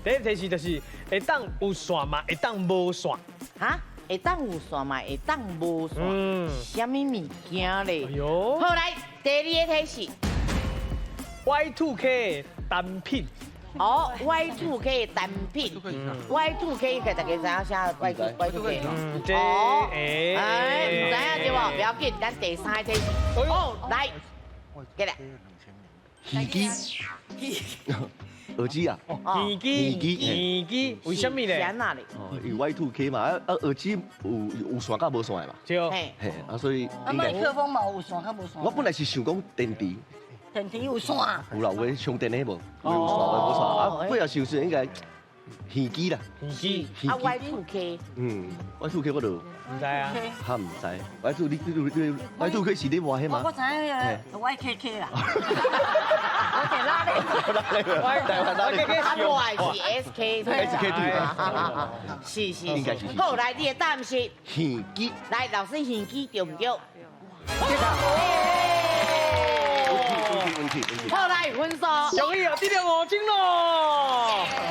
第一提示就是会当有线嘛，会当无线。哈，会当有线嘛，会当无线，什么物件咧哎？呦好来，第二个提示， ，Y2K 单品，哦，Y2K 单品，Y2K 给大家知影啥？Y2K，这哦，哎哎，唔知影对无？不要紧，咱第三个提示，哦，来，过来，耳机，耳机啊，耳机，为什么是咧？哪里？哦，有 Y2K 嘛，耳机有线甲无线的嘛，就嘿，嘿，所以应该麦克风嘛有线较无线？我本来是想讲电池，电池有线，有啦，有诶充电的无，有线无线，啊，尾后想是应该耳机啦，耳机，啊 Y2K， Y2K 我就唔知啊。较唔知，Y2K 是你话迄嘛我？知影个 YKK 啦，我给拉咧。啊，我是 SK， 是，应该是好，来，你的答案是，耳机，来，老师耳机对唔对？问题。好，来分数。容易啊，第2个5金咯。